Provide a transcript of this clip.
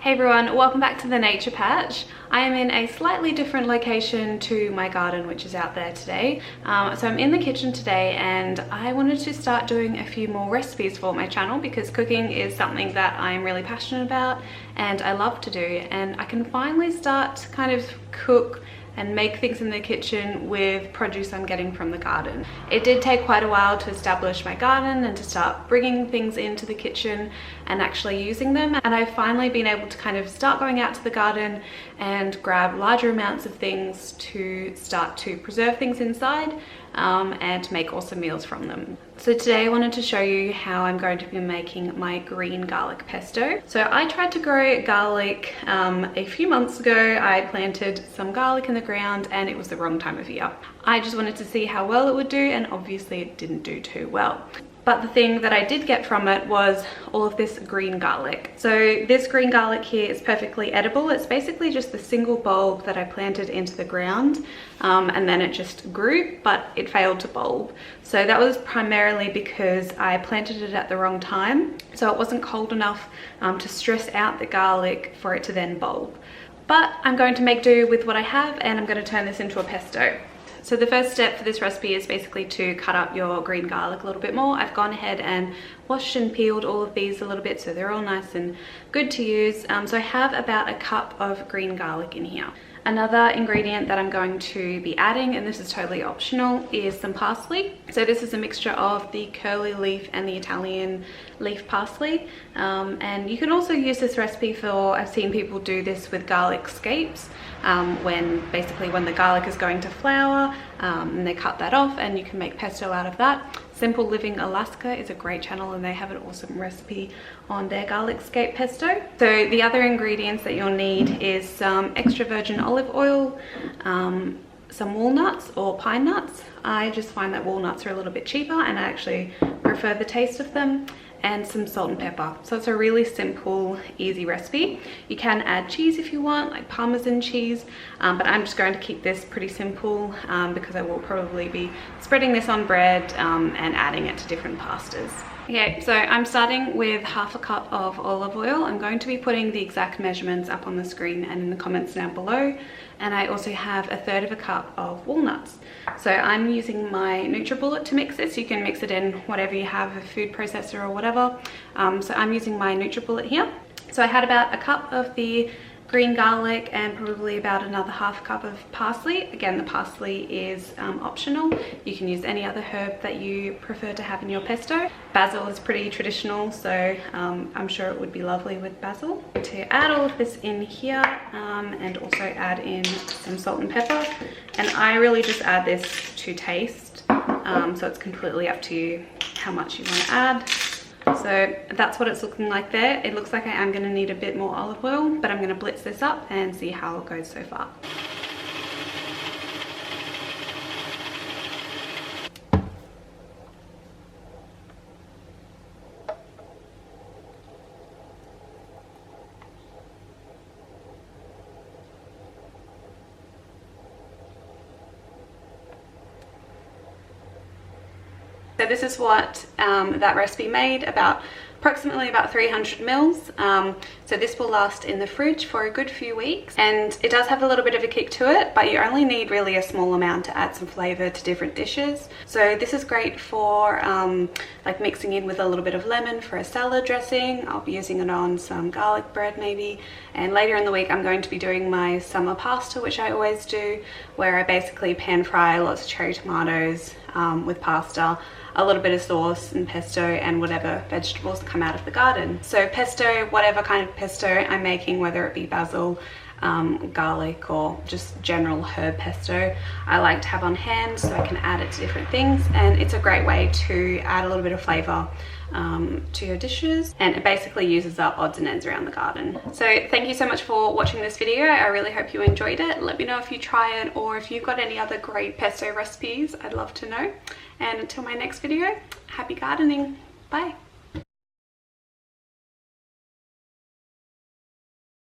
Hey everyone, welcome back to the Nature Patch. I am in a slightly different location to my garden, which is out there today. So I'm in the kitchen today and I wanted to start doing a few more recipes for my channel because cooking is something that I'm really passionate about and I love to do, and I can finally start to kind of cook and make things in the kitchen with produce I'm getting from the garden. It did take quite a while to establish my garden and to start bringing things into the kitchen and actually using them, and I've finally been able to kind of start going out to the garden and grab larger amounts of things to start to preserve things inside and to make awesome meals from them. So today I wanted to show you how I'm going to be making my green garlic pesto. So I tried to grow garlic a few months ago. I planted some garlic in the ground and it was the wrong time of year. I just wanted to see how well it would do, and obviously it didn't do too well. But the thing that I did get from it was all of this green garlic. So this green garlic here is perfectly edible. It's basically just the single bulb that I planted into the ground and then it just grew, but it failed to bulb. So that was primarily because I planted it at the wrong time. So it wasn't cold enough to stress out the garlic for it to then bulb. But I'm going to make do with what I have, and I'm going to turn this into a pesto. So the first step for this recipe is basically to cut up your green garlic a little bit more. I've gone ahead and washed and peeled all of these a little bit so they're all nice and good to use. So I have about a cup of green garlic in here. Another ingredient that I'm going to be adding, and this is totally optional, is some parsley. So this is a mixture of the curly leaf and the Italian leaf parsley. And you can also use this recipe for, I've seen people do this with garlic scapes, when the garlic is going to flower, and they cut that off and you can make pesto out of that. Simple Living Alaska is a great channel and they have an awesome recipe on their garlic scape pesto. So the other ingredients that you'll need is some extra virgin olive oil, some walnuts or pine nuts. I just find that walnuts are a little bit cheaper and I actually prefer the taste of them, and some salt and pepper. So it's a really simple, easy recipe. You can add cheese if you want, like Parmesan cheese, but I'm just going to keep this pretty simple because I will probably be spreading this on bread and adding it to different pastas. Okay, so I'm starting with half a cup of olive oil. I'm going to be putting the exact measurements up on the screen and in the comments down below. And I also have a third of a cup of walnuts. So I'm using my NutriBullet to mix this. You can mix it in whatever you have, a food processor or whatever. So I'm using my NutriBullet here. So I had about a cup of the green garlic and probably about another half cup of parsley. Again, the parsley is optional. You can use any other herb that you prefer to have in your pesto. Basil is pretty traditional, so I'm sure it would be lovely with basil. To add all of this in here and also add in some salt and pepper. And I really just add this to taste, so it's completely up to you how much you want to add. So that's what it's looking like there. It looks like I am going to need a bit more olive oil, but I'm going to blitz this up and see how it goes so far. So this is what that recipe made, approximately about 300 mils. So this will last in the fridge for a good few weeks, and it does have a little bit of a kick to it, but you only need really a small amount to add some flavor to different dishes. So this is great for like mixing in with a little bit of lemon for a salad dressing. I'll be using it on some garlic bread maybe, and later in the week I'm going to be doing my summer pasta, which I always do, where I basically pan fry lots of cherry tomatoes with pasta, a little bit of sauce and pesto and whatever vegetables come out of the garden. So pesto, whatever kind of pesto I'm making, whether it be basil, garlic or just general herb pesto, I like to have on hand so I can add it to different things, and it's a great way to add a little bit of flavor to your dishes, and it basically uses up odds and ends around the garden. So thank you so much for watching this video. I really hope you enjoyed it. Let me know if you try it or if you've got any other great pesto recipes. I'd love to know. And until my next video, happy gardening. Bye.